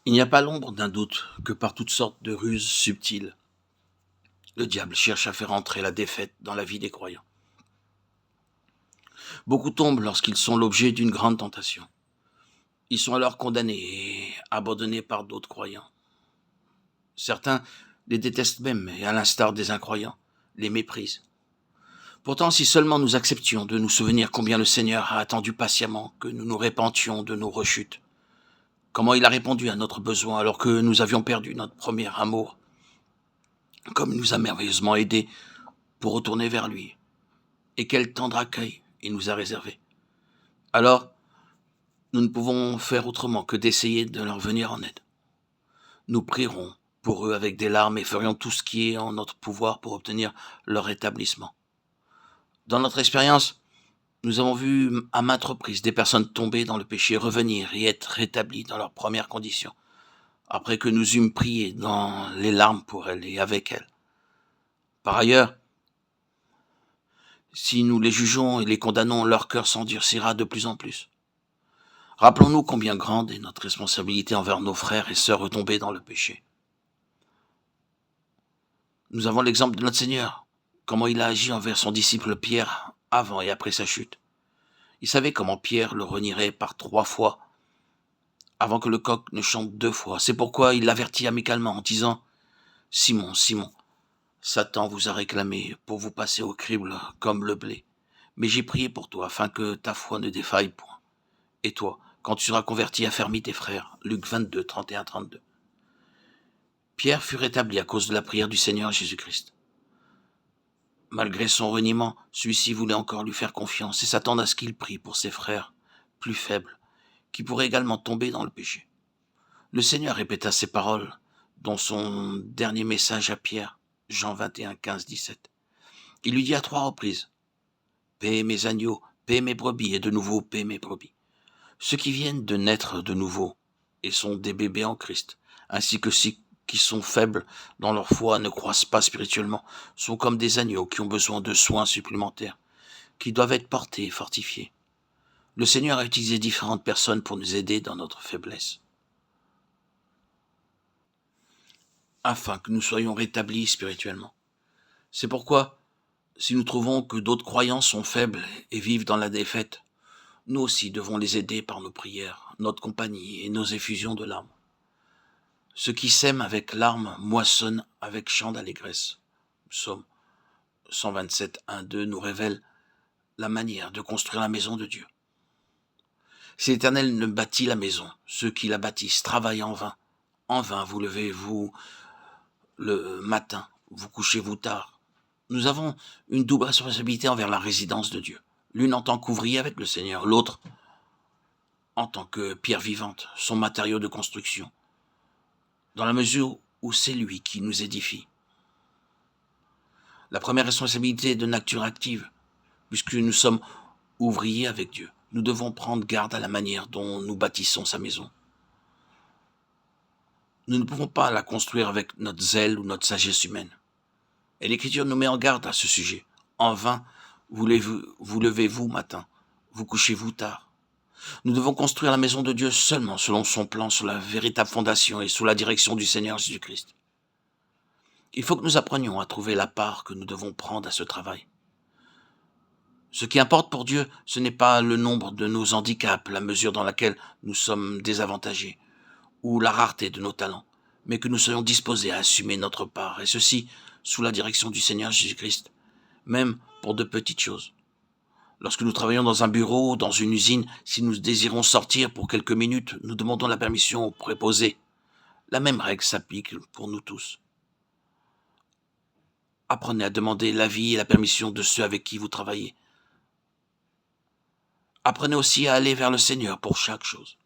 Il n'y a pas l'ombre d'un doute que par toutes sortes de ruses subtiles, le diable cherche à faire entrer la défaite dans la vie des croyants. Beaucoup tombent lorsqu'ils sont l'objet d'une grande tentation. Ils sont alors condamnés et abandonnés par d'autres croyants. Certains les détestent même et, à l'instar des incroyants, les méprisent. Pourtant, si seulement nous acceptions de nous souvenir combien le Seigneur a attendu patiemment que nous nous repentions de nos rechutes, comment il a répondu à notre besoin alors que nous avions perdu notre premier amour, comme il nous a merveilleusement aidés pour retourner vers lui, et quel tendre accueil il nous a réservé. Alors, nous ne pouvons faire autrement que d'essayer de leur venir en aide. Nous prierons pour eux avec des larmes et ferions tout ce qui est en notre pouvoir pour obtenir leur rétablissement. Dans notre expérience, nous avons vu à maintes reprises des personnes tomber dans le péché revenir et être rétablies dans leurs premières conditions, après que nous eûmes prié dans les larmes pour elles et avec elles. Par ailleurs, si nous les jugeons et les condamnons, leur cœur s'endurcira de plus en plus. Rappelons-nous combien grande est notre responsabilité envers nos frères et sœurs retombés dans le péché. Nous avons l'exemple de notre Seigneur, comment il a agi envers son disciple Pierre avant et après sa chute. Il savait comment Pierre le renierait par 3 fois avant que le coq ne chante 2 fois. C'est pourquoi il l'avertit amicalement en disant « Simon, Simon, Satan vous a réclamé pour vous passer au crible comme le blé. Mais j'ai prié pour toi afin que ta foi ne défaille point. Et toi, quand tu seras converti, affermis tes frères. » Luc 22, 31-32. Pierre fut rétabli à cause de la prière du Seigneur Jésus-Christ. Malgré son reniement, celui-ci voulait encore lui faire confiance et s'attendre à ce qu'il prie pour ses frères, plus faibles, qui pourraient également tomber dans le péché. Le Seigneur répéta ces paroles dans son dernier message à Pierre, Jean 21, 15-17. Il lui dit à 3 reprises « Paix mes agneaux, paix mes brebis, et de nouveau paix mes brebis. » Ceux qui viennent de naître de nouveau et sont des bébés en Christ, ainsi que ceux qui sont faibles dans leur foi, ne croissent pas spirituellement, sont comme des agneaux qui ont besoin de soins supplémentaires, qui doivent être portés et fortifiés. Le Seigneur a utilisé différentes personnes pour nous aider dans notre faiblesse, afin que nous soyons rétablis spirituellement. C'est pourquoi, si nous trouvons que d'autres croyants sont faibles et vivent dans la défaite, nous aussi devons les aider par nos prières, notre compagnie et nos effusions de larmes. Ceux qui sèment avec larmes moissonnent avec chant d'allégresse. Psaume 127, 1-2 nous révèle la manière de construire la maison de Dieu. Si l'Éternel ne bâtit la maison, ceux qui la bâtissent travaillent en vain. En vain vous levez-vous le matin, vous couchez-vous tard. Nous avons une double responsabilité envers la résidence de Dieu. L'une en tant qu'ouvrier avec le Seigneur, l'autre en tant que pierre vivante, son matériau de construction, dans la mesure où c'est lui qui nous édifie. La première responsabilité est de nature active, puisque nous sommes ouvriers avec Dieu. Nous devons prendre garde à la manière dont nous bâtissons sa maison. Nous ne pouvons pas la construire avec notre zèle ou notre sagesse humaine. Et l'Écriture nous met en garde à ce sujet. En vain, vous levez-vous matin, vous couchez-vous tard. Nous devons construire la maison de Dieu seulement selon son plan, sur la véritable fondation et sous la direction du Seigneur Jésus-Christ. Il faut que nous apprenions à trouver la part que nous devons prendre à ce travail. Ce qui importe pour Dieu, ce n'est pas le nombre de nos handicaps, la mesure dans laquelle nous sommes désavantagés, ou la rareté de nos talents, mais que nous soyons disposés à assumer notre part, et ceci sous la direction du Seigneur Jésus-Christ, même pour de petites choses. Lorsque nous travaillons dans un bureau, dans une usine, si nous désirons sortir pour quelques minutes, nous demandons la permission au préposé. La même règle s'applique pour nous tous. Apprenez à demander l'avis et la permission de ceux avec qui vous travaillez. Apprenez aussi à aller vers le Seigneur pour chaque chose.